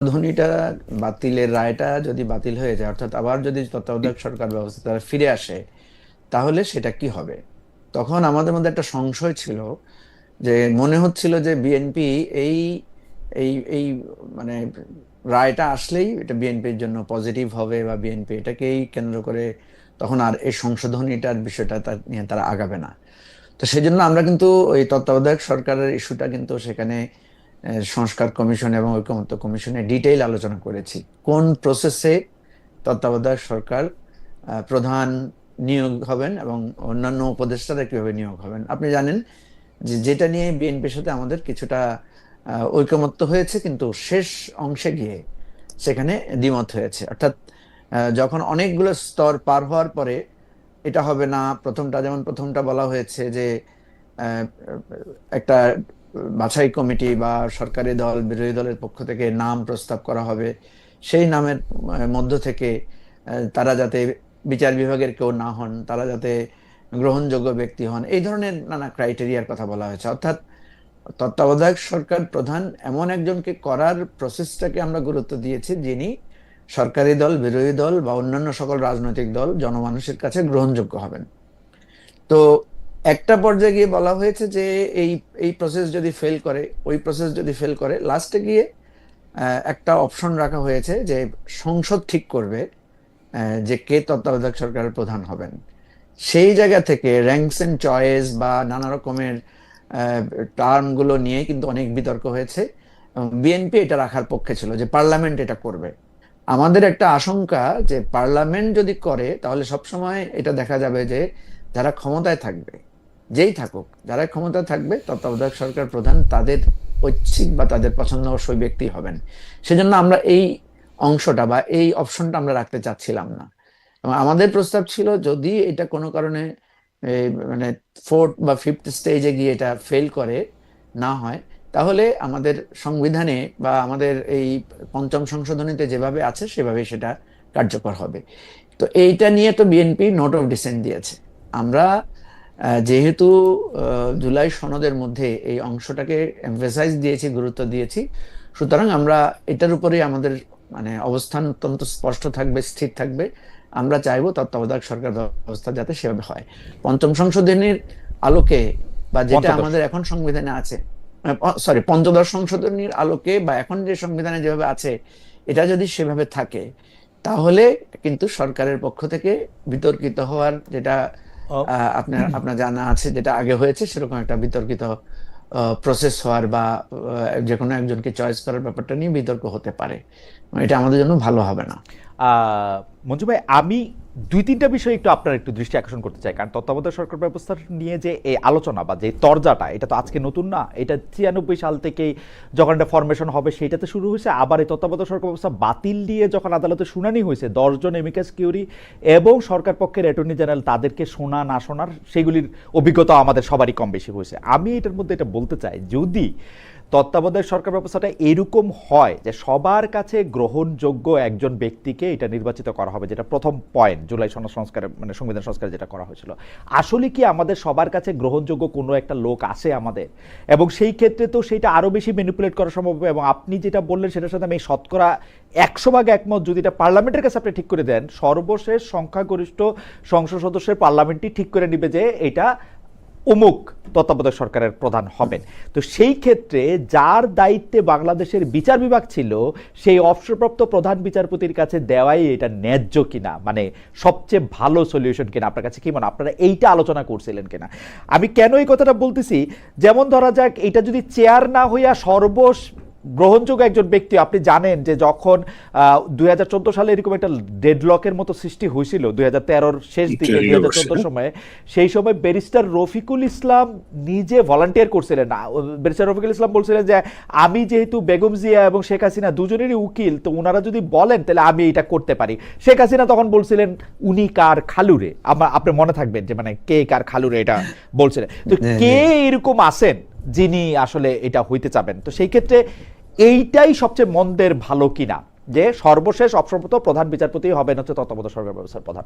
ধ্বনিটা বাতিলের রায়টা যদি বাতিল হয়ে যায়, অর্থাৎ আবার যদি তত্ত্বাবধায়ক সরকার ব্যবস্থা তারা ফিরে আসে, তাহলে সেটা কি হবে? তখন আমাদের মধ্যে একটা সংশয় ছিল, যে মনে হচ্ছিল যে বিএনপি এই এই এই মানে রায়টা আসলেই এটা বিএনপির জন্য পজিটিভ হবে, বা বিএনপি এটাকেই কেন্দ্র করে তখন আর এই সংশোধনীটার বিষয়টা নিয়ে তারা আগাবে না। তো সেই জন্য আমরা কিন্তু ওই তত্ত্বাবধায়ক সরকারের ইস্যুটা কিন্তু সেখানে সংস্কার কমিশন এবং ঐকমত্য কমিশনে ডিটেইল আলোচনা করেছি। কোন প্রসেসে তত্ত্বাবধায়ক সরকার প্রধান নিয়োগ হবেন এবং অন্যান্য উপদেষ্টারা কিভাবে নিয়োগ হবেন। আপনি জানেন যে যেটা নিয়ে বিএনপির সাথে আমাদের কিছুটা ঐকমত্য হয়েছে, কিন্তু শেষ অংশে গিয়ে সেখানে দ্বিমত হয়েছে। অর্থাৎ যখন অনেকগুলো স্তর পার হওয়ার পরে এটা হবে না, প্রথমটা বলা হয়েছে যে আহ, একটা বাছাই কমিটি বা সরকারি দল বিরোধী দলের পক্ষ থেকে নাম প্রস্তাব করা হবে, সেই নামের মধ্য থেকে তারা যাতে বিচার বিভাগের কেউ না হন, তারা যাতে গ্রহণযোগ্য ব্যক্তি হন, এই ধরনের নানা ক্রাইটেরিয়ার কথা বলা হয়েছে। অর্থাৎ তত্ত্বাবধায়ক সরকার প্রধান এমন একজনকে করার প্রসেসটাকে আমরা গুরুত্ব দিয়েছি, যিনি সরকারি দল বিরোধী দল বা অন্যান্য সকল রাজনৈতিক দল জনমানুষের কাছে গ্রহণযোগ্য হবেন। তো একটা পর্যায়ে গিয়ে বলা হয়েছে যে এই এই প্রসেস যদি ফেল করে, ওই প্রসেস যদি ফেল করে, লাস্টে গিয়ে একটা অপশন রাখা হয়েছে যে সংসদ ঠিক করবে যে কে তত্ত্বাবধায়ক সরকারের প্রধান হবেন। সেই জায়গা থেকে র্যাঙ্কস এন্ড চয়েস বা নানা রকমের টার্ম গুলো নিয়ে কিন্তু অনেক বিতর্ক হয়েছে। বিএনপি এটা রাখার পক্ষে ছিল যে পার্লামেন্ট এটা করবে। আমাদের একটা আশঙ্কা যে পার্লামেন্ট যদি করে, তাহলে সবসময় এটা দেখা যাবে যে যারা ক্ষমতায় থাকবে, যেই থাকুক, যারা ক্ষমতায় থাকবে তত্ত্বাবধায়ক সরকার প্রধান তাদের ঐচ্ছিক বা তাদের পছন্দসই ব্যক্তি হবেন। সেজন্য আমরা এই অংশটা বা এই অপশনটা আমরা রাখতে চাচ্ছিলাম না। এবং আমাদের প্রস্তাব ছিল, যদি এটা কোনো কারণে মানে ফোর্থ বা ফিফথ স্টেজে গিয়ে এটা ফেল করে, না হয়, তাহলে আমাদের সংবিধানে বা আমাদের এই পঞ্চম সংশোধনীতে যেভাবে আছে সেভাবে সেটা কার্যকর হবে। তো এইটা নিয়ে তো বিএনপি নোট অফ ডিসেন্ট দিয়েছে। আমরা যেহেতু জুলাই সনদের মধ্যে এই অংশটাকে এমফেসাইজ দিয়েছি, গুরুত্ব দিয়েছি, সুতরাং আমরা এটার উপরেই আমাদের অবস্থান অত্যন্ত স্পষ্ট থাকবে, স্থির থাকবে। আমরা চাইবো তত্ত্বাবধায়ক সরকার ব্যবস্থা যাতে সেভাবে হয়। পঞ্চম সংশোধনীর আলোকে বা যেটা পঞ্চদশ। আমাদের এখন সংবিধানে আছে, সরি, পঞ্চদশ সংশোধনীর আলোকে বা এখন যে সংবিধানে যেভাবে আছে, এটা যদি সেভাবে থাকে, তাহলে কিন্তু সরকারের পক্ষ থেকে বিতর্কিত হওয়ার যেটা আহ, আপনার আপনার জানা আছে, যেটা আগে হয়েছে সেরকম একটা বিতর্কিত প্রসেস হওয়ার বা যে কোনো একজনকে চয়েস করার ব্যাপারটা নিয়ে বিতর্ক হতে পারে। এটা আমাদের জন্য ভালো হবে না। আহ, মঞ্জু ভাই, আমি দুই তিনটা বিষয় একটু আপনার একটু দৃষ্টি আকর্ষণ করতে চাই। কারণ তত্ত্বাবধায়ক সরকার ব্যবস্থা নিয়ে যে এই আলোচনা বা যে তরজাটা, এটা তো আজকে নতুন না। এটা 96 সাল থেকেই যখন একটা ফরমেশন হবে সেইটাতে শুরু হয়েছে। আবার এই তত্ত্বাবধায়ক সরকার ব্যবস্থা বাতিল দিয়ে যখন আদালতে শুনানি হয়েছে, 10 জন এমিকাস কিউরি এবং সরকার পক্ষের অ্যাটর্নি জেনারেল তাদেরকে শোনা না শোনার সেগুলির অভিজ্ঞতা আমাদের সবারই কম বেশি হয়েছে। আমি এটার মধ্যে এটা বলতে চাই, যদি তত্ত্বাবধায়ক সরকার ব্যবস্থাটা এরকম হয় যে সবার কাছে গ্রহণযোগ্য একজন ব্যক্তিকে এটা নির্বাচিত করা হবে, যেটা প্রথম পয়েন্ট জুলাই সনদ সংস্কার মানে সংবিধান সংস্কার যেটা করা হয়েছিল, আসলে কি আমাদের সবার কাছে গ্রহণযোগ্য কোনো একটা লোক আছে আমাদের? এবং সেই ক্ষেত্রে তো সেটা আরও বেশি ম্যানিপুলেট করা সম্ভব হবে। এবং আপনি যেটা বললেন সেটার সাথে আমি শতকরা 100 ভাগ একমত। যদি এটা পার্লামেন্টের কাছে আপনি ঠিক করে দেন, সর্বশেষ সংখ্যাগরিষ্ঠ সংসদ সদস্যের পার্লামেন্টই ঠিক করে নিবে যে এটা অমুক তত্ত্বাবধায়ক সরকারের প্রধান হবেন। তো সেই ক্ষেত্রে যার দায়িত্বে বাংলাদেশের বিচার বিভাগ ছিল, সেই অবসরপ্রাপ্ত প্রধান বিচারপতির কাছে দেওয়াই এটা ন্যায্য কিনা, মানে সবচেয়ে ভালো সলিউশন কিনা, আপনার কাছে কি মনে? আপনারা এইটা আলোচনা করছিলেন কিনা? আমি কেন এই কথাটা বলতেছি, যেমন ধরা যাক এটা যদি চেয়ার না হইয়া গ্রহণযোগ্য একজন ব্যক্তি, আপনি জানেন যে যখন 2014 সালে এরকম একটা ডেডলকের মতো সৃষ্টি হয়েছিল 2013-র শেষ দিকে, 2014 সময়ে, সেই সময় ব্যারিস্টার রফিকুল ইসলাম নিজে ভলান্টিয়ার করছিলেন। ব্যারিস্টার রফিকুল ইসলাম বলছিলেন যে আমি যেহেতু বেগম জিয়া এবং শেখ হাসিনা দুজনেরই উকিল, তো ওনারা যদি বলেন তাহলে আমি এটা করতে পারি। শেখ হাসিনা তখন বলছিলেন উনি কার খালুরে, আপনার মনে থাকবেন যে মানে কে কার খালুরে এটা বলছিলেন। তো কে এরকম আছেন যিনি আসলে এটা হইতে চাবেন? তো সেই ক্ষেত্রে এইটাই সবচেয়ে মন্দের ভালো কিনা, যে সর্বশেষ অবসরপ্রাপ্ত প্রধান বিচারপতি হবেন হচ্ছে তত্ত্বাবধায়ক সরকার ব্যবস্থার প্রধান?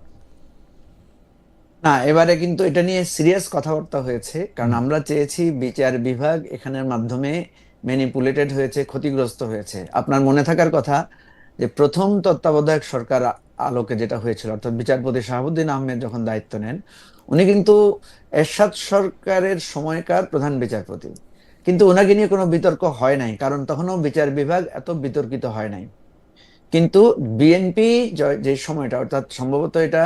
না, এবারে কিন্তু এটা নিয়ে সিরিয়াস কথাবার্তা হয়েছে, কারণ আমরা চেয়েছি বিচার বিভাগ এখানের মাধ্যমে ম্যানিপুলেটেড হয়েছে, ক্ষতিগ্রস্ত হয়েছে। আপনার মনে থাকার কথা যে প্রথম তত্ত্বাবধায়ক সরকার আলোকে যেটা হয়েছিল, অর্থাৎ বিচারপতি শাহাবুদ্দিন আহমেদ যখন দায়িত্ব নেন, উনি কিন্তু এরশাদ সরকারের সময়কার প্রধান বিচারপতি, কিন্তু ওনাকে নিয়ে কোনো বিতর্ক হয় নাই, কারণ তখনও বিচার বিভাগ এত বিতর্কিত হয় নাই। কিন্তু বিএনপি যে সময়টা, অর্থাৎ সম্ভবত এটা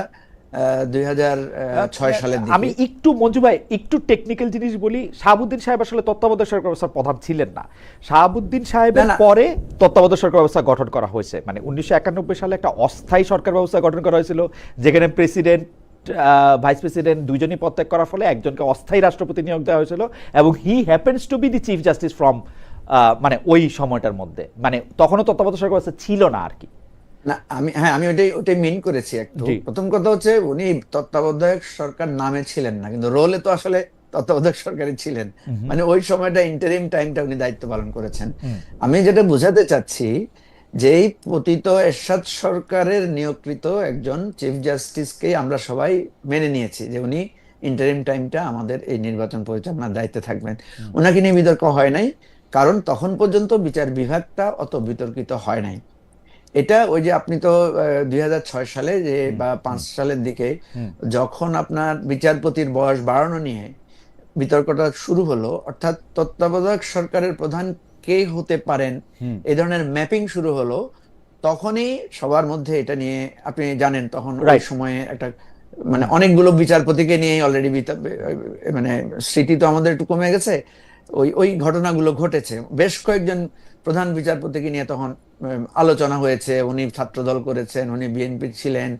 2006 সালের আমি দিকে। একটু মঞ্জু ভাই একটু টেকনিক্যাল জিনিস বলি। শাহাবুদ্দিন সাহেব আসলে তত্ত্বাবধায়ক সরকার ব্যবস্থার প্রধান ছিলেন না। শাহাবুদ্দিন না সাহেবের না পরে তত্ত্বাবধায়ক সরকার ব্যবস্থা গঠন করা হয়েছে, মানে 1991 সালে একটা অস্থায়ী সরকার ব্যবস্থা গঠন করা হয়েছিল, যেখানে প্রেসিডেন্ট ভাইস প্রেসিডেন্ট দুইজনই পদত্যাগ করার ফলে একজনকে অস্থায়ী রাষ্ট্রপতি নিয়োগ দেওয়া হয়েছিল, এবং he happens to be the chief justice from মানে ওই সময়টার মধ্যে, মানে তখনও তত্ত্বাবধায়ক সরকার ব্যবস্থা ছিল না আর কি। না, আমি ওইটাই ওইটাই মিন করেছি একটু। জি। প্রথম কথা হচ্ছে, উনি তত্ত্বাবধায়ক সরকার নামে ছিলেন না, কিন্তু রোলে তো আসলে তত্ত্বাবধায়ক সরকারই ছিলেন। হুম মানে ওই সময়টা ইন্টারিম টাইমটা উনি দায়িত্ব পালন করেছেন। হুম আমি যেটা বোঝাতে চাচ্ছি, যে এই পতিত এরশাদ সরকারের নিয়োগকৃত একজন চিফ জাস্টিসকে আমরা সবাই মেনে নিয়েছি যে উনি ইন্টারিম টাইমটা আমাদের এই নির্বাচন পরিচালনার দায়িত্বে থাকবেন। হুম ওনাকে নিয়ে বিতর্ক হয় নাই, কারণ তখন পর্যন্ত বিচার বিভাগটা অত বিতর্কিত হয় নাই। এটা ওই যে আপনি তো 2006 সালে যে হুম বা হুম 5 সালের দিকে হুম যখন আপনার বিচারপতির বয়স বাড়ানো নিয়ে বিতর্কটা শুরু হলো, অর্থাৎ তত্ত্বাবধায়ক সরকারের প্রধান কে হতে পারেন, হুম এই ধরনের ম্যাপিং শুরু হলো, তখনই সবার মধ্যে এটা নিয়ে, আপনি জানেন তখন ওই রাইট। সময়ে একটা মানে হুম অনেকগুলো বিচারপতিকে নিয়ে অলরেডি মানে স্মৃতি তো আমাদের একটু কমে গেছে। ওই ওই ঘটনাগুলো ঘটেছে, বেশ কয়েকজন প্রধান বিচারপতিকে নিয়ে তখন আলোচনা হয়েছে, উনি ছাত্রদল করেছেন, উনি বিএনপি ছিলেন,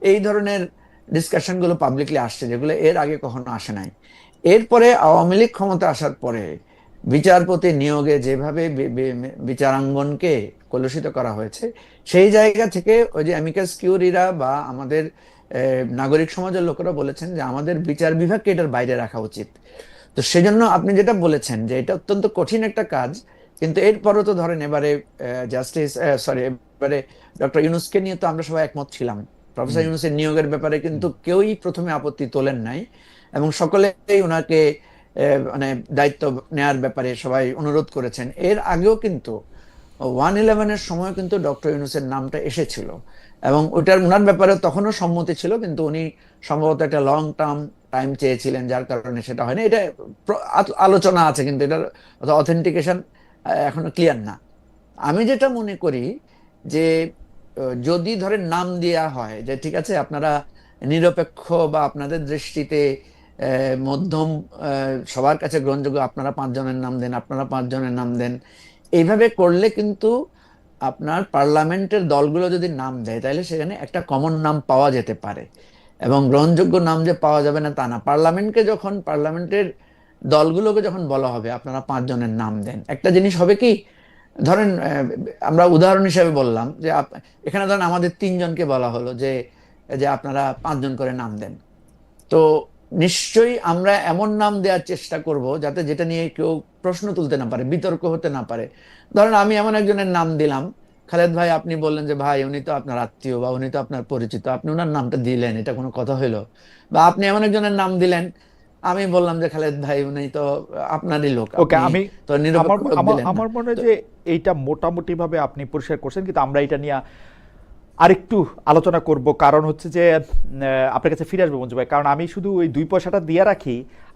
এই ধরনের ডিসকাশন গুলো পাবলিকলি আসছে, যেগুলো এর আগে কখনো আসে নাই। এরপরে আওয়ামী লীগ ক্ষমতা আসার পরে বিচারপতি নিয়োগে যেভাবে বিচারাঙ্গনকে কলুষিত করা হয়েছে, সেই জায়গা থেকে ওই যে অ্যামিকাস কিউরিরা বা আমাদের নাগরিক সমাজের লোকেরা বলেছেন যে আমাদের বিচার বিভাগকে এটার বাইরে রাখা উচিত। তো সেজন্য আপনি যেটা বলেছেন যে এটা অত্যন্ত কঠিন একটা কাজ, কিন্তু এরপরও তো ধরেন এবারে জাস্টিস, সরি, এবারে ডক্টর ইউনূসকে নিয়ে তো আমরা সবাই একমত ছিলাম। প্রফেসর হুম ইউনূসের নিয়োগের ব্যাপারে হুম কিন্তু কেউই প্রথমে আপত্তি তোলেন নাই, এবং সকলেই ওনাকে মানে দায়িত্ব নেয়ার ব্যাপারে সবাই অনুরোধ করেছেন। এর আগেও কিন্তু 111-এর সময় কিন্তু ডক্টর ইউনূসের নামটা এসেছিল, এবং ওটার ওনার ব্যাপারে তখনও সম্মতি ছিল, কিন্তু উনি সম্ভবত একটা লং টার্ম টাইম চেয়েছিলেন, যার কারণে সেটা হয়নি। এটা আলোচনা আছে, কিন্তু এটার অথেন্টিকেশন এখনো ক্লিয়ার না। আমি যেটা মনে করি যে যদি ধরেন নাম দেয়া হয় যে ঠিক আছে আপনারা নিরপেক্ষ বা আপনাদের দৃষ্টিতে মধ্যম, সবার কাছে গ্রহণযোগ্য, আপনারা 5 জনের নাম দেন, আপনারা 5 জনের নাম দেন, এইভাবে করলে কিন্তু আপনার পার্লামেন্টের দলগুলো যদি নাম দেয়, তাহলে সেখানে একটা কমন নাম পাওয়া যেতে পারে। এবং গ্রহণযোগ্য নাম যে পাওয়া যাবে না তা না, পার্লামেন্টের দলগুলোকে যখন বলা হবে আপনারা 5 জনের নাম দেন, একটা জিনিস হবে কি, ধরেন আমরা উদাহরণ হিসেবে বললাম যে এখানে ধরেন আমাদের 3 জনকে বলা হলো যে যে আপনারা 5 জন করে নাম দেন। তো নিশ্চয়ই আমরা এমন নাম দেওয়ার চেষ্টা করব যাতে যেটা নিয়ে কেউ প্রশ্ন তুলতে না পারে, বিতর্ক হতে না পারে। ধরেন আমি এমন একজনের নাম দিলাম, খালেদ ভাই, আপনি বললেন যে ভাই উনি তো আপনার আত্মীয় বা উনি তো আপনার পরিচিত, আপনি ওনার নামটা দিলেন, এটা কোনো কথা হইলো? বা আপনি এমন একজনের নাম দিলেন, আমি বললাম যে খালেদ ভাই উনি তো আপনারই লোক, ওকে, আপনি আমি তো আমার নিরপেক্ষ লোক আমার দিলেন না। আমার মনে হয় তো যে এইটা মোটামুটি ভাবে আপনি পরিষ্কার করছেন, কিন্তু আমরা এটা নিয়ে আরেকটু আলোচনা করব। কারণ হচ্ছে যে আপনার কাছে ফিরে আসবো মঞ্জু ভাই, কারণ আমি শুধু ওই 2 পয়সাটা দিয়ে রাখি,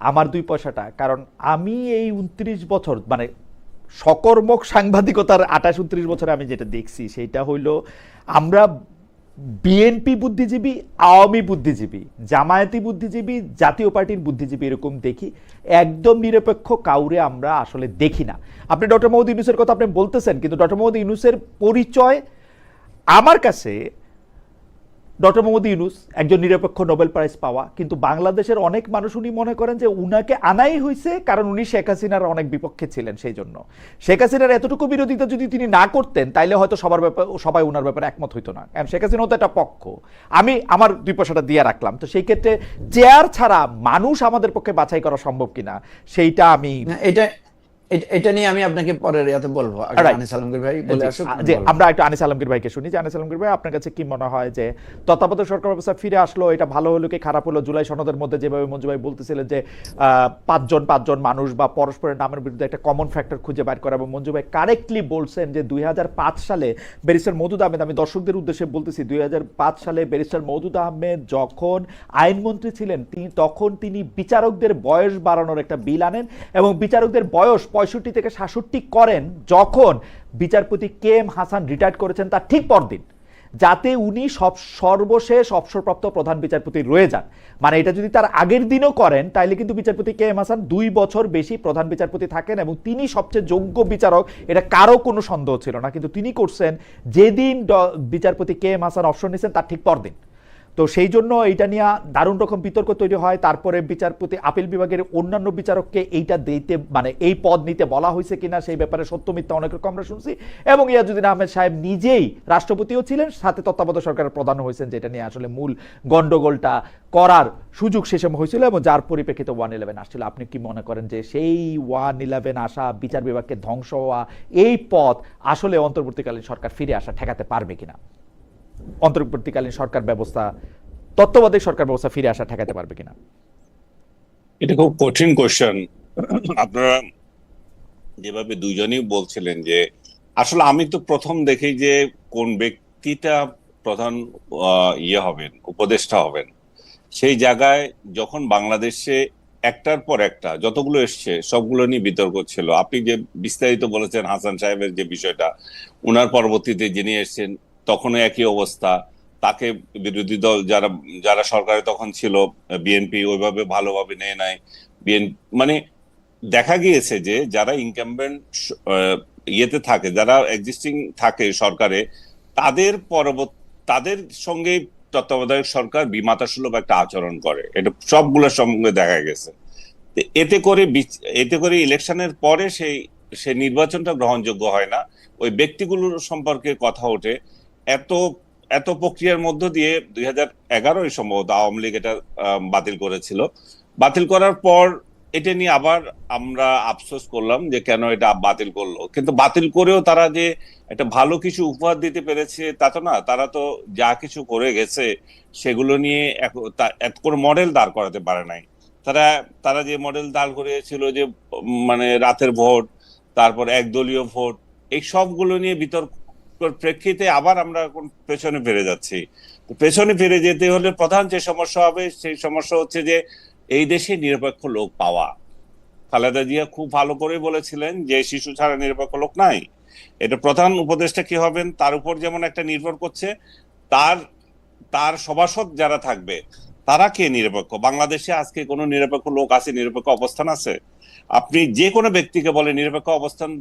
আমার 2 পয়সাটা, কারণ আমি এই 29 বছর মানে সকর্মক সাংবাদিকতার 28-29 বছরে আমি যেটা দেখছি সেইটা হইলো, আমরা বিএনপি বুদ্ধিজীবী, আওয়ামী বুদ্ধিজীবী, জামায়াতি বুদ্ধিজীবী, জাতীয় পার্টির বুদ্ধিজীবী এরকম দেখি, একদম নিরপেক্ষ কাউরে আমরা আসলে দেখি না। আপনি ডক্টর মোহাম্মদ ইউনূসের কথা আপনি বলতেছেন, কিন্তু ডক্টর মোহাম্মদ ইউনূসের পরিচয় আমার কাছে, ডক্টর মোহাম্মদ ইউনূস একজন নিরপেক্ষ নোবেল প্রাইজ পাওয়া, কিন্তু বাংলাদেশের অনেক মানুষ উনি মনে করেন যে উনাকে আনাই হয়েছে কারণ উনি শেখ হাসিনার অনেক বিপক্ষে ছিলেন, সেই জন্য। শেখ হাসিনার এতটুকু বিরোধিতা যদি তিনি না করতেন তাইলে হয়তো সবাই উনার ব্যাপারে একমত হইতো না, কারণ শেখ হাসিনা তো একটা পক্ষ। আমি আমার 2 পয়সাটা দিয়ে রাখলাম। তো সেই ক্ষেত্রে চেয়ার ছাড়া মানুষ আমাদের পক্ষে বাছাই করা সম্ভব কিনা সেইটা আমি না, এটা এটা নিয়ে আমি আপনাকে পরের ইয়াতে বলবো, আগে Alright. আনিস আলমগীর ভাই বলে আসুক, যে বলবো। আমরা একটু আনিস আলমগীর ভাইকে শুনি, যে আনিস আলমগীর ভাই আপনার কাছে কি মনে হয় যে তত্ত্বাবধায়ক সরকার ব্যবস্থা ফিরে আসলো, এটা ভালো হলো কি খারাপ হলো? জুলাই সনদের মধ্যে যেভাবে মঞ্জু ভাই বলতেছিলেন যে পাঁচজন মানুষ বা পরস্পরের নামের বিরুদ্ধে একটা কমন ফ্যাক্টর খুঁজে বের করা, এবং মঞ্জু ভাই কারেক্টলি বলছেন যে 2005 সালে ব্যারিস্টার মওদুদ আহমেদ, আমি দর্শকদের উদ্দেশ্যে বলতেছি, 2005 সালে ব্যারিস্টার মওদুদ আহমেদ যখন আইনমন্ত্রী ছিলেন তখন তিনি বিচারকদের বয়স বাড়ানোর একটা বিল আনেন এবং বিচারকদের বয়স 65 থেকে 66 করেন যখন বিচারপতি কে এম হাসান রিটায়ার্ড করেছেন তার ঠিক পরদিন, যাতে উনি সর্বশেষ অবসরপ্রাপ্ত প্রধান বিচারপতি রয়ে যান। মানে এটা যদি তার আগের দিনও করেন তাহলে কিন্তু বিচারপতি কে এম হাসান 2 বছর বেশি প্রধান বিচারপতি থাকেন এবং তিনি সবচেয়ে যোগ্য বিচারক, এটা কারো কোনো সন্দেহ ছিল না। কিন্তু তিনি করছেন যেদিন বিচারপতি কে এম হাসান অবসর নিয়েছেন তার ঠিক পরদিন। তো সেই জন্য এইটা নিয়ে দারুণ রকম বিতর্ক তৈরি হয়। তারপরে বিচারপতি আপিল বিভাগের অন্যান্য বিচারককে এইটা দিতে, মানে এই পদ নিতে বলা হয়েছে কিনা সেই ব্যাপারে সত্য মিথ্যা অনেক রকম আমরা শুনছি, এবং ইয়াজুদ্দিন আহমেদ সাহেব নিজেই রাষ্ট্রপতিও ছিলেন, সাথে তত্ত্বাবধায়ক সরকারের প্রধান হয়েছেন, যেটা নিয়ে আসলে মূল গন্ডগোলটা করার সুযোগ সে সময় হয়েছিল এবং যার পরিপ্রেক্ষিতে 111 আসছিল। আপনি কি মনে করেন যে সেই 111 আসা, বিচার বিভাগকে ধ্বংস হওয়া, এই পথ আসলে অন্তর্বর্তীকালীন সরকার ফিরে আসা ঠেকাতে পারবে কিনা? অন্তর্বর্তীকালীন সরকার ব্যবস্থা, তত্ত্বাবধায়ক সরকার ব্যবস্থা ফিরে আসা ঠেকাতে পারবে কিনা? এটা খুব কঠিন কোশ্চেন। আপনারা যেভাবে দুইজনই বলছিলেন যে আসলে আমি তো প্রথম দেখি যে কোন ব্যক্তিটা প্রধান হবেন, উপদেষ্টা হবেন, সেই জায়গায় যখন বাংলাদেশে একটার পর একটা যতগুলো এসছে সবগুলো নিয়ে বিতর্ক ছিল। আপনি যে বিস্তারিত বলেছেন হাসান সাহেবের যে বিষয়টা, উনার পরবর্তীতে যিনি এসছেন তখনও একই অবস্থা। তাকে বিরোধী দল যারা যারা সরকারে তখন ছিল, বিএনপি ওইভাবে ভালোভাবে নেয় নাই। বিএনপি মানে দেখা গিয়েছে যে যারা ইনকামবেন্ট ইয়েতে থাকে, যারা এক্সিস্টিং থাকে সরকারে, তাদের তাদের সঙ্গে তত্ত্বাবধায়ক সরকার বিমাতা সুলভ একটা আচরণ করে, এটা সবগুলোর সঙ্গে দেখা গেছে। এতে করে ইলেকশনের পরে সেই নির্বাচনটা গ্রহণযোগ্য হয় না, ওই ব্যক্তিগুলোর সম্পর্কে কথা ওঠে। এত এত প্রক্রিয়ার মধ্য দিয়ে 2011 সম্ভবত আওয়ামী লীগ এটা বাতিল করেছিল। বাতিল করার পর এটা নিয়ে আবার আমরা আফসোস করলাম যে কেন এটা বাতিল করলো, কিন্তু বাতিল করেও তারা যে একটা ভালো কিছু উপহার দিতে পেরেছে তা তো না। তারা তো যা কিছু করে গেছে সেগুলো নিয়ে এত কোনো মডেল দাঁড় করাতে পারে নাই। তারা তারা যে মডেল দাঁড় করিয়েছিল যে মানে রাতের ভোট, তারপর একদলীয় ভোট, এই সবগুলো নিয়ে বিতর্ক প্রেক্ষিতে আবার আমরা পেছনে ফিরে যাচ্ছি। পেছনে ফিরে যেতে হলে প্রধান যে সমস্যা হবে সেই সমস্যা হচ্ছে যে এই দেশে নিরপেক্ষ লোক পাওয়া। খালেদা জিয়া খুব ভালো করে বলেছিলেন যে শিশু ছাড়া নিরপেক্ষ লোক নাই। এটা প্রধান উপদেষ্টা কি হবেন তার উপর যেমন একটা নির্ভর করছে, তার তার সভাসদ যারা থাকবে তারা কে নিরপেক্ষ। বাংলাদেশে আজকে কোনো নিরপেক্ষ লোক আছে, নিরপেক্ষ অবস্থান আছে? আপনি যে কোনো ব্যক্তিকে বলে নিরপেক্ষ অবস্থান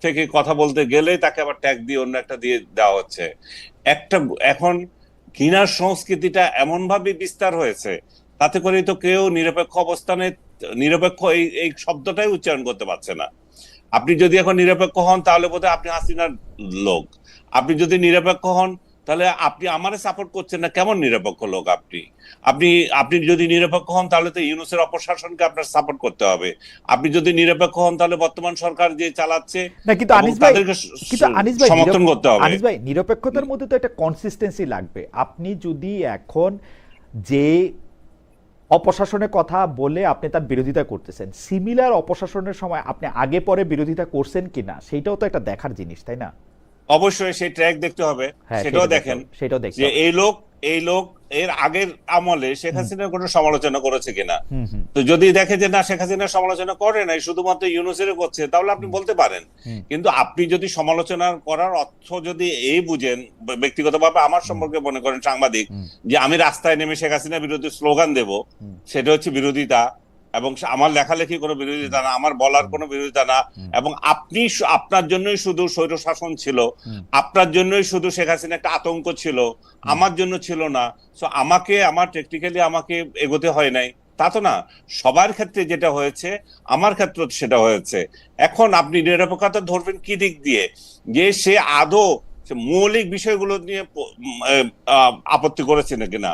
থেকে কথা বলতে গেলে তাকে আবার ট্যাগ দিয়ে অন্য একটা দিয়ে দেওয়া হচ্ছে। এখন ঘৃণার সংস্কৃতিটা এমন ভাবে বিস্তার হয়েছে, তাতে করে তো কেউ নিরপেক্ষ অবস্থানে নিরপেক্ষ এই শব্দটাই উচ্চারণ করতে পারছে না। আপনি যদি এখন নিরপেক্ষ হন তাহলে বোধহয় আপনি হাসিনার লোক। আপনি যদি নিরপেক্ষ হন তাহলে আপনি আমারে সাপোর্ট করছেন না, কেমন নিরপেক্ষ লোক আপনি? আপনি আপনি যদি নিরপেক্ষ হন তাহলে তো ইউনূসের অপশাসনকে আপনার সাপোর্ট করতে হবে। আপনি যদি নিরপেক্ষ হন তাহলে বর্তমান সরকার যে চালাচ্ছে না, কিন্তু আনিস ভাই সমর্থন করতে হবে। আনিস ভাই, নিরপেক্ষতার মধ্যে তো একটা কনসিস্টেন্সি লাগবে। আপনি যদি এখন যে অপশাসনের কথা বলে আপনি তার বিরোধিতা করতেছেন, সিমিলার অপশাসনের সময় আপনি আগে পরে বিরোধিতা করছেন কিনা সেটাও তো একটা দেখার জিনিস, তাই না? অবশ্যই সেই ট্র্যাক দেখতে হবে। সেটাও দেখেন যে এই লোক এর আগের আমলে শেখ হাসিনার কোনো সমালোচনা করেছে কিনা। তো যদি দেখে যে না শেখ হাসিনার সমালোচনা করে নাই, শুধুমাত্র ইউনূসের করছে, তাহলে আপনি বলতে পারেন। কিন্তু আপনি যদি সমালোচনা করার অর্থ যদি এই বুঝেন, ব্যক্তিগতভাবে আমার সম্পর্কে মনে করেন সাংবাদিক, যে আমি রাস্তায় নেমে শেখ হাসিনা বিরোধী স্লোগান দেব, সেটা হচ্ছে বিরোধিতা। এবং আমার লেখালেখি কোনো বিরোধিতা না, আমার বলার কোনো বিরোধিতা না। এবং আপনার জন্যই শুধু স্বৈর শাসন ছিল, আপনার জন্যই শুধু শেখ হাসিনা একটা আতঙ্ক ছিল, আমার জন্য ছিল না। সো আমার টেকনিক্যালি আমাকে এগোতে হয় নাই তা তো না। সবার ক্ষেত্রে যেটা হয়েছে, আমার ক্ষেত্রে সেটা হয়েছে। এখন আপনি নিরপেক্ষতা ধরবেন কি দিক দিয়ে? যে সে আদৌ মৌলিক বিষয়গুলো নিয়ে আপত্তি করেছে না কিনা,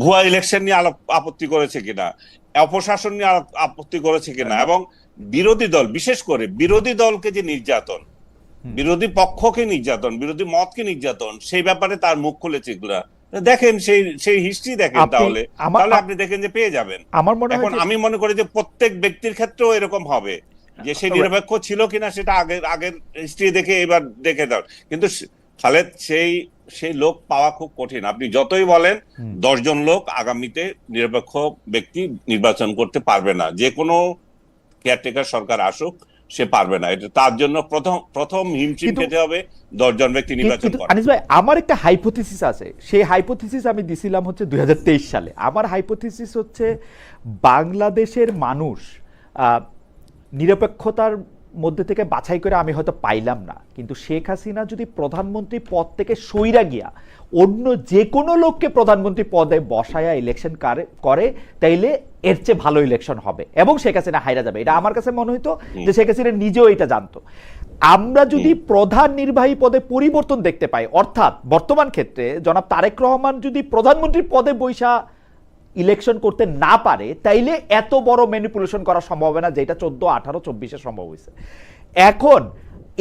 ভুয়া ইলেকশন নিয়ে আপত্তি করেছে কিনা, অপশাসন নিয়ে আপত্তি করেছে কিনা, এবং বিরোধী দল, বিশেষ করে বিরোধী দলকে যে নির্যাতন, বিরোধী পক্ষকে নির্যাতন, বিরোধী মতকে নির্যাতন, সেই ব্যাপারে তার মুখ খুলেছে এগুলা। দেখেন সেই সেই হিস্ট্রি দেখেন, তাহলে আপনি দেখেন যে পেয়ে যাবেন। আমার মনে হয় এখন আমি মনে করি যে প্রত্যেক ব্যক্তির ক্ষেত্রেও এরকম হবে, যে সে নিরপেক্ষ ছিল কিনা সেটা আগের হিস্ট্রি দেখে এবার দেখে দাও। কিন্তু খালেদ সেই লোক পাওয়া খুব কঠিন। আপনি যতই বলেন 10 জন লোক আগামীতে নিরপেক্ষ ব্যক্তি নির্বাচন করতে পারবে না, যে কোনো কেয়ারটেকার সরকার আসুক সে পারবে না। এটা তার জন্য প্রথম হিমশিম খেতে হবে 10 জন ব্যক্তি নির্বাচন করা। আনিস ভাই, আমার একটা হাইপোথিসিস আছে, সেই হাইপোথিসিস আমি দিছিলাম হচ্ছে 2023 সালে। আমার হাইপোথিসিস হচ্ছে বাংলাদেশের মানুষ নিরপেক্ষতার মধ্যে থেকে বাছাই করে আমি হয়তো পাইলাম না, কিন্তু শেখ হাসিনা যদি প্রধানমন্ত্রী পদ থেকে সইরা গিয়া অন্য যে কোনো লোককে প্রধানমন্ত্রী পদে বসায়া ইলেকশন করে, তাইলে এর চেয়ে ভালো ইলেকশন হবে এবং শেখ হাসিনা হাইরা যাবে। এটা আমার কাছে মনে হইতো যে শেখ হাসিনা নিজেও এটা জানতো। আমরা যদি প্রধান নির্বাহী পদে পরিবর্তন দেখতে পাই, অর্থাৎ বর্তমান ক্ষেত্রে জনাব তারেক রহমান যদি প্রধানমন্ত্রী পদে বৈশা ইলেকশন করতে না পারে, তাইলে এত বড় ম্যানিপুলেশন করা সম্ভব হবে না, যেটা 14, 18, 24 সম্ভব হয়েছে। এখন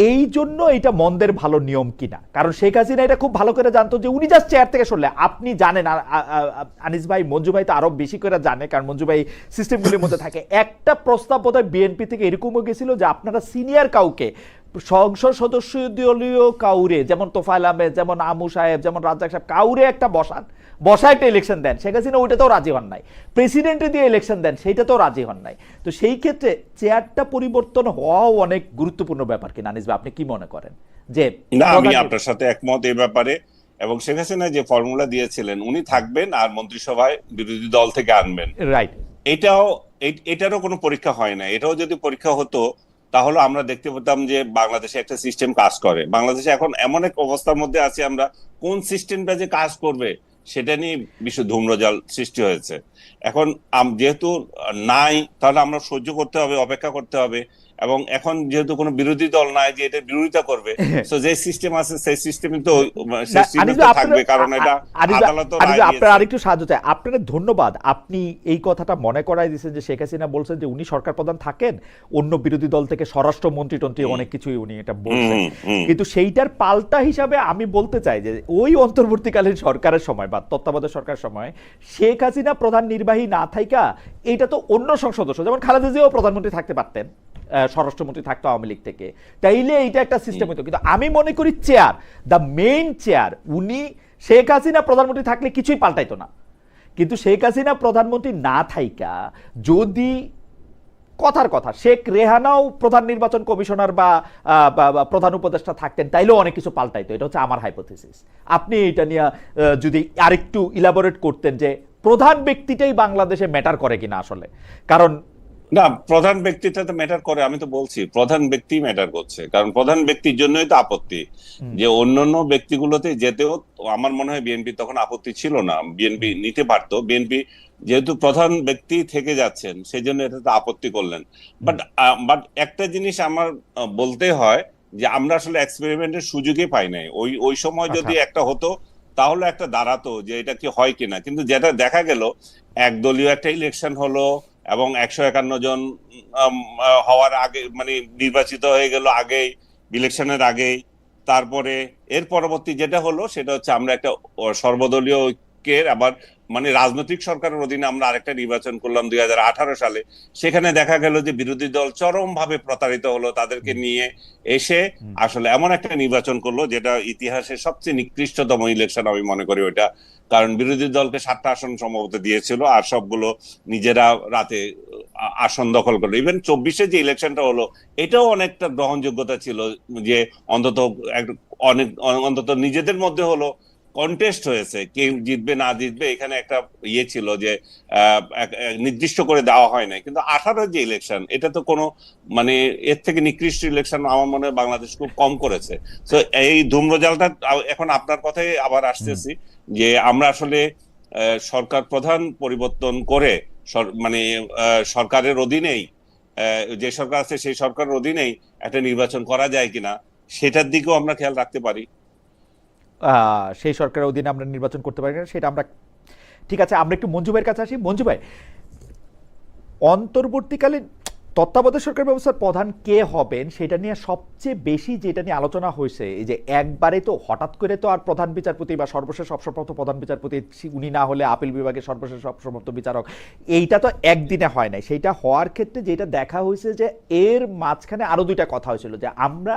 এই জন্য এটা মন্দের ভালো নিয়ম কিনা, কারণ শেখ হাসিনা এটা খুব ভালো করে জানতো যে উনি জাস্ট চেয়ার থেকে সরলে, আপনি জানেন, আনিস ভাই, মঞ্জু ভাই তো আরো বেশি করে জানে, কারণ মঞ্জু ভাই সিস্টেমগুলির মধ্যে থাকে। একটা প্রস্তাব বোধহয় বিএনপি থেকে এরকমও গেছিল যে আপনারা সিনিয়র কাউকে, সংসদ সদস্য দলীয় কাউরে, যেমন তোফায়েল আহমেদ, যেমন আমু সাহেব, যেমন রাজ্জাক সাহেব, কাউরে একটা বসা একটা ইলেকশন দেন। শেখ হাসিনা ওইটাতেও রাজি হন নাই। প্রেসিডেন্টে দিয়ে ইলেকশন দেন, সেইটাতেও রাজি হন নাই। তো সেই ক্ষেত্রে চেয়ারটা পরিবর্তন হওয়াও অনেক গুরুত্বপূর্ণ ব্যাপার কিনা আনিস ভাই, আপনি কি মনে করেন? যে না, আমি আপনার সাথে একমত এই ব্যাপারে। এবং শেখ হাসিনা যে ফর্মুলা দিয়েছিলেন, উনি থাকবেন আর মন্ত্রিসভায় বিরোধী দল থেকে আনবেন, রাইট, এটারও কোনো পরীক্ষা হয় না। এটাও যদি পরীক্ষা হতো তাহলে আমরা দেখতে পেতাম যে বাংলাদেশে একটা সিস্টেম কাজ করে। বাংলাদেশে এখন এমন এক অবস্থার মধ্যে আছে, আমরা কোন সিস্টেমটা যে কাজ করবে সেটা নিয়ে বিশ্ব ধূম্রজাল সৃষ্টি হয়েছে। এখন যেহেতু নাই, তাহলে আমরা সহ্য করতে হবে, অপেক্ষা করতে হবে। এবং এখন যেহেতু কোনো বিরোধী দল নাই যে এটা বিরোধিতা করবে, তো যে সিস্টেম আছে সেই সিস্টেমে তো থাকবে, কারণ এটা আদালত। আপনার আরেকটু সাহায্য চাই। আপনাদের ধন্যবাদ, আপনি এই কথাটা মনে করাই দিয়েছেন যে শেখ হাসিনা বলছেন যে উনি সরকার প্রধান থাকেন, অন্য বিরোধী দল থেকে স্বরাষ্ট্রমন্ত্রী টন্ত্রী অনেক কিছুই উনি এটা বলছেন। কিন্তু সেইটার পাল্টা হিসাবে আমি বলতে চাই যে ওই অন্তর্বর্তীকালীন সরকারের সময় বা তত্ত্বাবধায়ক সরকারের সময় শেখ হাসিনা প্রধান নির্বাহী না থাইকা এটা তো অন্য সংসদ সদস্য, যেমন খালেদা জিয়াও প্রধানমন্ত্রী থাকতে পারতেন, স্বরাষ্ট্রমন্ত্রী থাকতো আওয়ামী লীগ থেকে, তাইলে এইটা একটা সিস্টেম হতো। কিন্তু আমি মনে করি চেয়ার, দ্য মেইন চেয়ার, উনি শেখ হাসিনা প্রধানমন্ত্রী থাকলে কিছুই পাল্টাইতো না। কিন্তু শেখ হাসিনা প্রধানমন্ত্রী না থাইকা যদি, কথার কথা, শেখ রেহানাও প্রধান নির্বাচন কমিশনার বা প্রধান উপদেষ্টা থাকতেন, তাইলেও অনেক কিছু পাল্টাইতো। এটা হচ্ছে আমার হাইপোথিসিস। আপনি এটা নিয়ে যদি আরেকটু ইলাবোরেট করতেন যে প্রধান ব্যক্তিটাই বাংলাদেশে ম্যাটার করে কিনা আসলে। কারণ না, প্রধান ব্যক্তিটা তো ম্যাটার করে, আমি তো বলছি প্রধান ব্যক্তি ম্যাটার করছে, কারণ প্রধান ব্যক্তির জন্যই তো আপত্তি। যে অন্যান্য ব্যক্তিগুলোতে যেতেও আমার মনে হয় বিএনপি তখন আপত্তি ছিল না, বিএনপি নিতে পারতো। বিএনপি যেহেতু প্রধান ব্যক্তি থেকে যাচ্ছেন সেই জন্য এটাতে আপত্তি করলেন। বাট একটা জিনিস আমার বলতে হয় যে আমরা আসলে এক্সপেরিমেন্টের সুযোগই পাই নাই। ওই সময় যদি একটা হতো তাহলে একটা দাঁড়াতো যে এটা কি হয় কিনা। কিন্তু যেটা দেখা গেল, একদলীয় একটা ইলেকশন হলো এবং 151 জন হওয়ার আগে, মানে নির্বাচিত হয়ে গেল আগেই, ইলেকশনের আগেই। তারপরে এর পরবর্তী যেটা হলো সেটা হচ্ছে আমরা একটা সর্বদলীয় ঐক্যের, আবার মানে রাজনৈতিক সরকারের অধীনে আমরা আরেকটা নির্বাচন করলাম 2018 সালে। সেখানে দেখা গেল যে বিরোধী দল চরম ভাবে প্রতারিত হলো, তাদেরকে নিয়ে এসে আসলে এমন একটা নির্বাচন করলো যেটা ইতিহাসের সবচেয়ে নিকৃষ্টতম ইলেকশন আমি মনে করি ওইটা। কারণ বিরোধী দলকে 7টা আসন সম্ভবত দিয়েছিল, আর সবগুলো নিজেরা রাতে আসন দখল করলো। ইভেন 24-এ যে ইলেকশনটা হলো এটাও অনেকটা গ্রহণযোগ্যতা ছিল, যে অন্তত নিজেদের মধ্যে হলো কন্টেস্ট হয়েছে, কে জিতবে না জিতবে এখানে একটা ইয়ে ছিল যে নির্দিষ্ট করে দেওয়া হয় না। কিন্তু 18 যে ইলেকশন, এটা তো কোনো মানে এর থেকে নিকৃষ্ট ইলেকশন আমার মনে হয় বাংলাদেশ খুব কম করেছে। তো এই ধূম্রজালটা, এখন আপনার কথাই আবার আসতেছি যে আমরা আসলে সরকার প্রধান পরিবর্তন করে, মানে সরকারের অধীনেই, যে সরকার আছে সেই সরকারের অধীনেই একটা নির্বাচন করা যায় কিনা সেটার দিকেও আমরা খেয়াল রাখতে পারি। সেই সরকারের অধীনে আমরা নির্বাচন করতে পারি না, সেটা আমরা, ঠিক আছে। আমরা একটু মঞ্জু ভাইয়ের কাছে আসি। মঞ্জু ভাই, অন্তর্বর্তীকালীন তত্ত্বাবধায়ক সরকার ব্যবস্থার প্রধান কে হবেন সেটা নিয়ে সবচেয়ে বেশি যেটা নিয়ে আলোচনা হয়েছে, এই যে একবারে তো হঠাৎ করে তো আর প্রধান বিচারপতি বা সর্বশেষ অবসরপ্রাপ্ত প্রধান বিচারপতি উনি না হলে আপিল বিভাগের সর্বশেষ অবসরপ্রাপ্ত বিচারক, এইটা তো একদিনে হয় নাই। সেইটা হওয়ার ক্ষেত্রে যেটা দেখা হয়েছে যে এর মাঝখানে আরো দুইটা কথা হয়েছিল, যে আমরা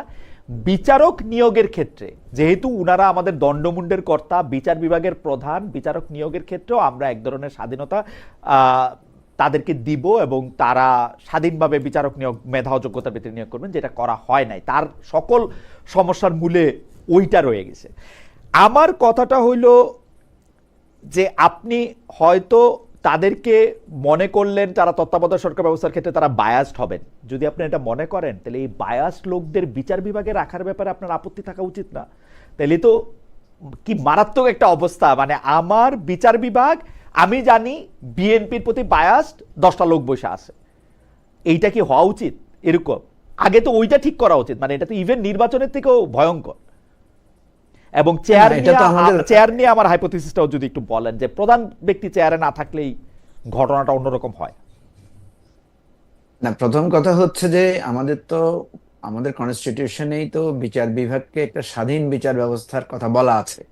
বিচারক নিয়োগের ক্ষেত্রে যেহেতু উনারা আমাদের দণ্ডমুণ্ডের কর্তা, বিচার বিভাগের প্রধান, বিচারক নিয়োগের ক্ষেত্রেও আমরা এক ধরনের স্বাধীনতা তাদেরকে দিব এবং তারা স্বাধীনভাবে বিচারক নিয়োগ মেধা ও যোগ্যতার ভিত্তিতে নিয়োগ করবেন, যেটা করা হয় নাই। তার সকল সমস্যার মূলে ওইটা রয়ে গেছে। আমার কথাটা হইল যে আপনি হয়তো তাদেরকে মনে করলেন তারা তত্ত্বাবধায়ক সরকার ব্যবস্থার ক্ষেত্রে তারা বায়াসড হবেন। যদি আপনি এটা মনে করেন তাহলে এই বায়াসড লোকদের বিচার বিভাগে রাখার ব্যাপারে আপনার আপত্তি থাকা উচিত না। তাহলে তো কি মারাত্মক একটা অবস্থা, মানে আমার বিচার বিভাগ আমি জানি বিএনপির প্রতি বায়াসড 10টা লোক বসে আছে, এইটা কি হওয়া উচিত? এরকম আগে তো ওইটা ঠিক করা উচিত, মানে এটা তো ইভেন নির্বাচনের থেকেও ভয়ঙ্কর। এবং চেয়ার নিয়ে আমার হাইপোথিসিসটাও যদি একটু বলেন, যে প্রধান ব্যক্তি চেয়ারে না থাকলেই ঘটনাটা অন্যরকম হয়। না, প্রথম কথা হচ্ছে যে আমাদের কনস্টিটিউশনেই তো বিচার বিভাগকে একটা স্বাধীন বিচার ব্যবস্থার কথা বলা আছে,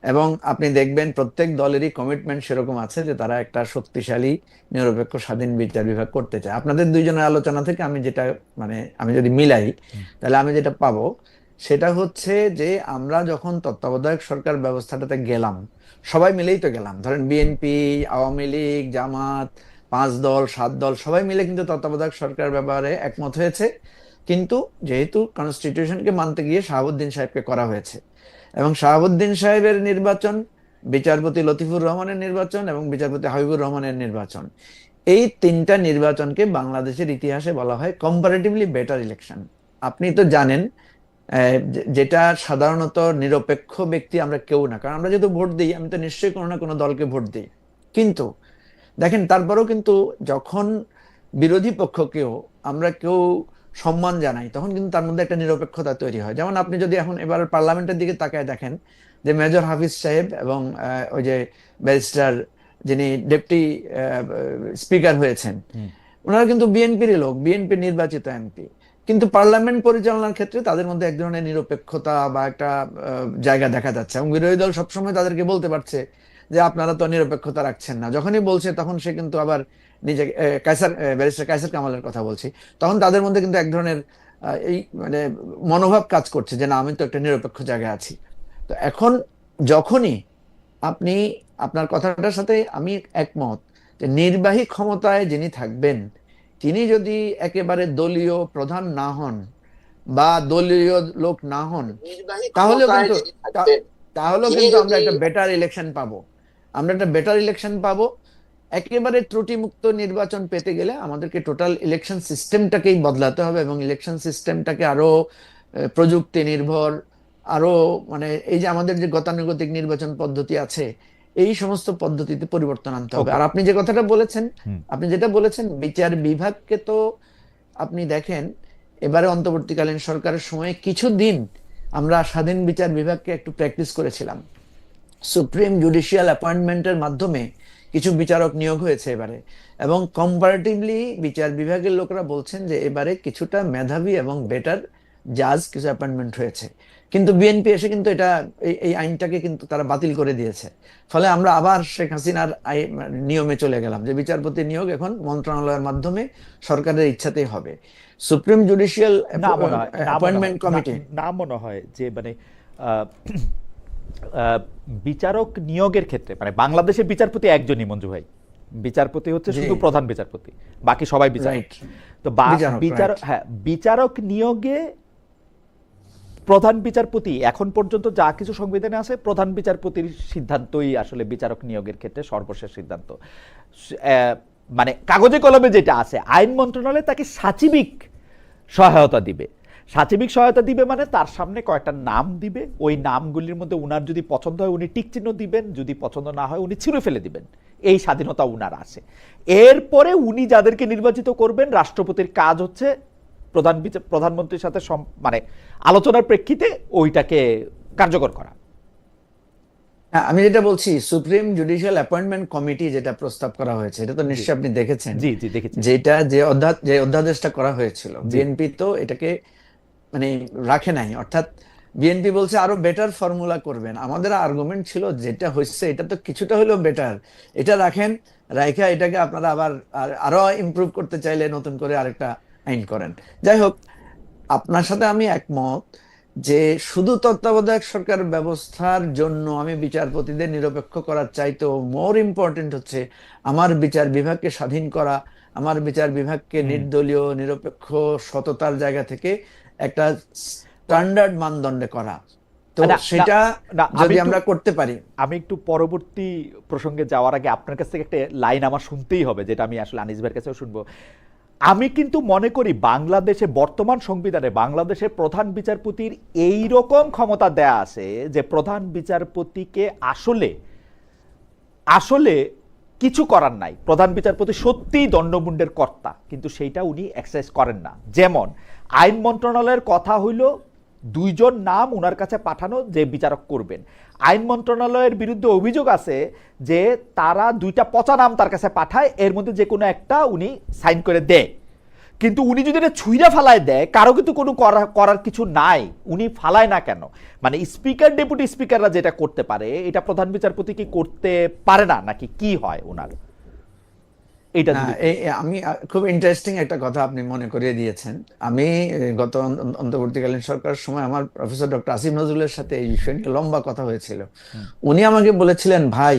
এবং আপনি দেখবেন প্রত্যেক দলেরই কমিটমেন্ট সেরকম আছে যে তারা একটা শক্তিশালী নিরপেক্ষ স্বাধীন বিচার বিভাগ করতে চায়। আপনাদের দুইজনের আলোচনা থেকে আমি যদি মিলাই, তাহলে আমি যেটা পাবো সেটা হচ্ছে যে আমরা যখন তত্ত্বাবধায়ক সরকার ব্যবস্থাটাতে গেলাম, সবাই মিলেই তো গেলাম, ধরেন বিএনপি, আওয়ামী লীগ, জামাত, 5 দল 7 দল সবাই মিলে কিন্তু তত্ত্বাবধায়ক সরকার ব্যাপারে একমত হয়েছে। কিন্তু যেহেতু কনস্টিটিউশনকে মানতে গিয়ে শাহাবুদ্দিন সাহেবকে করা হয়েছে, এবং শাহাবুদ্দিন সাহেবের নির্বাচন, বিচারপতি লতিফুর রহমানের নির্বাচন এবং বিচারপতি হাবিবুর রহমানের নির্বাচন, এই 3টা নির্বাচনকে বাংলাদেশের ইতিহাসে বলা হয় কম্পারেটিভলি বেটার ইলেকশন। আপনি তো জানেন যেটা সাধারণত নিরপেক্ষ ব্যক্তি আমরা কেউ না, কারণ আমরা যেহেতু ভোট দিই, আমি তো নিশ্চয়ই কোনো না কোনো দলকে ভোট দিই। কিন্তু দেখেন, তারপরেও কিন্তু যখন বিরোধী পক্ষকেও আমরা কেউ সম্মান জানাই, তখন কিন্তু তার মধ্যে একটা নিরপেক্ষতা তৈরি হয়। যেমন আপনি যদি এখন এবার পার্লামেন্টের দিকে তাকায় দেখেন, যে মেজর হাফিজ সাহেব এবং ওই যে ব্যারিস্টার যিনি ডেপুটি স্পিকার হয়েছেন, ওনারা কিন্তু বিএনপির লোক, বিএনপি নির্বাচিত এমপি, কিন্তু পার্লামেন্ট পরিচালনার ক্ষেত্রে তাদের মধ্যে এক ধরনের নিরপেক্ষতা বা একটা জায়গা দেখা যাচ্ছে, এবং বিরোধী দল সবসময় তাদেরকে বলতে পারছে যে আপনারা তো নিরপেক্ষতা রাখছেন না। যখনই বলছে তখন সে কিন্তু আবার নিজেকে ব্যারিস্টার কায়সার কামালের কথা বলছি, তখন তাদের মধ্যে কিন্তু এক ধরনের এই মনোভাব কাজ করছে যে না, আমি তো একটা নিরপেক্ষ জায়গায় আছি। তো এখন যখনই আপনি, আপনার কথাটার সাথে আমি একমত, যে নির্বাহী ক্ষমতায় যিনি থাকবেন তিনি যদি একেবারে দলীয় প্রধান না হন বা দলীয় লোক না হন, তাহলেও কিন্তু আমরা একটা বেটার ইলেকশন পাবো। একেবারে ত্রুটিমুক্ত নির্বাচন পেতে গেলে আমাদেরকে টোটাল ইলেকশন সিস্টেমটাকেই বদলাতে হবে, এবং ইলেকশন সিস্টেমটাকে আরো প্রযুক্তি নির্ভর, আরো এই যে আমাদের যে গতানুগতিক নির্বাচন পদ্ধতি আছে, এই সমস্ত পদ্ধতিতে পরিবর্তন আনতে হবে। আর আপনি যেটা বলেছেন বিচার বিভাগকে, তো আপনি দেখেন এবারে অন্তর্বর্তীকালীন সরকারের সময় কিছুদিন আমরা স্বাধীন বিচার বিভাগকে একটু প্র্যাকটিস করেছিলাম। সুপ্রিম জুডিশিয়াল অ্যাপয়েন্টমেন্টের মাধ্যমে কিছু বিচারক নিয়োগ হয়েছে এবারে, এবং কম্পারেটিভলি বিচার বিভাগের লোকরা বলছেন যে এবারে কিছুটা মেধাবী এবং বেটার জাজ কিছু অ্যাপয়েন্টমেন্ট হয়েছে। কিন্তু বিএনপি এসে কিন্তু এই আইনটাকে কিন্তু তারা বাতিল করে দিয়েছে। ফলে আমরা আবার শেখ হাসিনার নিয়মে চলে গেলাম, যে বিচারপতি নিয়োগ এখন মন্ত্রণালয়ের মাধ্যমে সরকারের ইচ্ছাতেই হবে। সুপ্রিম জুডিশিয়াল অ্যাপয়েন্টমেন্ট কমিটি না মনে হয় যে বিচারক নিয়োগের ক্ষেত্রে বাংলাদেশের বিচারপতি একজনই, মঞ্জু ভাই, বিচারপতি হচ্ছে শুধু প্রধান বিচারপতি, বাকি সবাই বিচারক। তো বিচারক নিয়োগে প্রধান বিচারপতি এখন পর্যন্ত যা কিছু সংবিধানে আছে, প্রধান বিচারপতির সিদ্ধান্তই আসলে বিচারক নিয়োগের ক্ষেত্রে সর্বশেষ সিদ্ধান্ত। কাগজে কলমে যেটা আছে, আইন মন্ত্রণালয় তাকে সাচিবিক সহায়তা দিবে। মানে তার সামনে কয়েকটা নাম দিবে, ওই নামগুলির মধ্যে উনার যদি পছন্দ হয় উনি টিক চিহ্ন দিবেন, যদি পছন্দ না হয় উনি ছিঁড়ে ফেলে দিবেন। এই স্বাধীনতা উনার আছে। এরপরে উনি যাদেরকে নির্বাচিত করবেন, রাষ্ট্রপতির কাজ হচ্ছে প্রধানমন্ত্রীর সাথে আলোচনার প্রেক্ষিতে ওইটাকে কার্যকর করা। হ্যাঁ, আমি যেটা বলছি, সুপ্রিম জুডিশিয়াল অ্যাপয়েন্টমেন্ট কমিটি যেটা প্রস্তাব করা হয়েছে, এটা তো জি নিশ্চয়ই আপনি দেখেছেন। জি জি দেখেছি। যেটা যে অধ্যাদেশটা করা হয়েছিল, জি বিএনপি তো এটাকে মানে রাখে নাই। অর্থাৎ বিএনপি বলছে আরো বেটার ফর্মুলা করবেন। আমাদের আর্গুমেন্ট ছিল যেটা হচ্ছে এটা তো কিছুটা হলেও বেটার, এটা রাখেন, রাইখা এটাকে আপনারা আবার আরো ইমপ্রুভ করতে চাইলে নতুন করে আরেকটা আইন করেন। যাই হোক, আপনার সাথে আমি একমত যে শুধু তত্ত্বাবধায়ক সরকার ব্যবস্থার জন্য আমি বিচারপতিদের নিরপেক্ষ করার চাইতেও মোর ইম্পর্টেন্ট হচ্ছে আমার বিচার বিভাগকে স্বাধীন করা, আমার বিচার বিভাগকে হুম। নির্দলীয়, নিরপেক্ষ, সততার জায়গা থেকে একটা স্ট্যান্ডার্ড মানদণ্ডে করা। তো না না সেটা না, যদি আমরা করতে পারি। আমি একটু পরবর্তী প্রসঙ্গে যাওয়ার আগে আপনার কাছ থেকে একটা লাইন আমার শুনতেই হবে, যেটা আমি আসলে আনিস ভাইয়ের কাছেও শুনবো। আমি কিন্তু মনে করি বাংলাদেশে বর্তমান সংবিধানে বাংলাদেশের প্রধান বিচারপতির এই রকম ক্ষমতা দেয়া আছে যে প্রধান বিচারপতিকে আসলে আসলে কিছু করার নাই। প্রধান বিচারপতি সত্যিই দণ্ডমুণ্ডের কর্তা, কিন্তু সেইটা উনি এক্সারসাইজ করেন না। যেমন আইন মন্ত্রণালয়ের কথা হইল 2 জন নাম ওনার কাছে পাঠানো যে বিচারক করবেন। আইন মন্ত্রণালয়ের বিরুদ্ধে অভিযোগ আছে যে তারা 2টা পচা নাম তার কাছে পাঠায়, এর মধ্যে যে কোনো একটা উনি সাইন করে দেয়। কিন্তু উনি যদি এটা ছুঁইরা ফালায় দেয়, কারো কিন্তু কোনো করার কিছু নাই, উনি ফালায় না কেন? মানে স্পিকার ডেপুটি স্পিকাররা যেটা করতে পারে এটা প্রধান বিচারপতি কি করতে পারে না, নাকি কি হয় ওনার? এটা না, যদি আমি খুব ইন্টারেস্টিং একটা কথা আপনি মনে করিয়ে দিয়েছেন। আমি গত অন্তর্বর্তীকালীন সরকারের সময় আমার প্রফেসর ডক্টর আসিফ নজরুলের সাথে এই বিষয় নিয়ে লম্বা কথা হয়েছিল। উনি আমাকে বলেছিলেন, ভাই,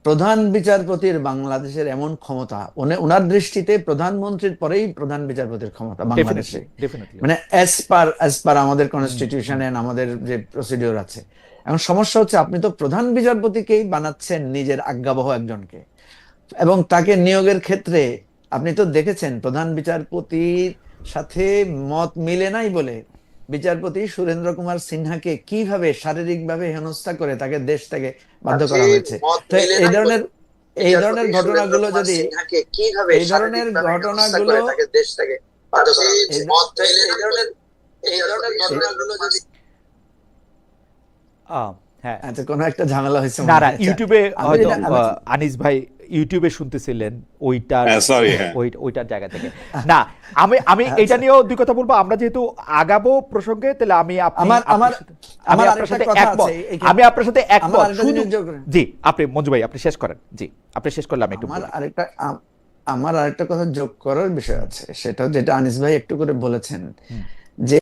প্রধান বিচারপতির বাংলাদেশের এমন ক্ষমতা, ওনার দৃষ্টিতে প্রধানমন্ত্রীর পরেই প্রধান বিচারপতির ক্ষমতা বাংলাদেশে, ডেফিনেটলি। মানে অ্যাজ পার আমাদের কনস্টিটিউশন এন্ড আমাদের যে প্রসিডিওর আছে। এখন সমস্যা হচ্ছে আপনি তো প্রধান বিচারপতিকেই বানাচ্ছেন নিজের আজ্ঞাবহ একজনকে, এবং তাকে নিয়োগের ক্ষেত্রে আপনি তো দেখেছেন প্রধান বিচারপতির সাথে মত মিলে নাই বলে বিচারপতি সুরেন্দ্র কুমার সিনহাকে কিভাবে শারীরিকভাবে হেনস্থা করে তাকে দেশ থেকে বাধ্য করা হয়েছে। তো এই ধরনের ঘটনাগুলো যদি এই ধরনের ঘটনাগুলো এই এই ধরনের ঘটনাগুলো যদি হ্যাঁ, আচ্ছা, কোনো একটা ঝামেলা হয়েছে না মনে না, হয়। আচ্ছা, ইউটিউবে আমি হয়তো যেটা আমি- আনিস ভাই ইউটিউবে শুনতেছিলেন ওইটার সরি, হ্যাঁ। ওইটার জায়গা থেকে। না, আমি আমি এটা নিয়েও 2 কথা বলবো। আমরা যেহেতু আগাবো প্রসঙ্গে, তাহলে আমি আমার আমার আমি আমার আপনার আরেকটা সাথে কথা একমত। আছে এইখানে। আমি আপনার সাথে আমার একমত আরেকটা শুধু। জিনিস যোগ করেন। জি, আপনি মঞ্জু ভাই আপনি শেষ করেন। জি, আপনি শেষ করলে আমি একটু আমার বলি। আরেকটা আমার আরেকটা কথা যোগ করার বিষয় আছে, সেটা যেটা আনিস ভাই একটু করে বলেছেন।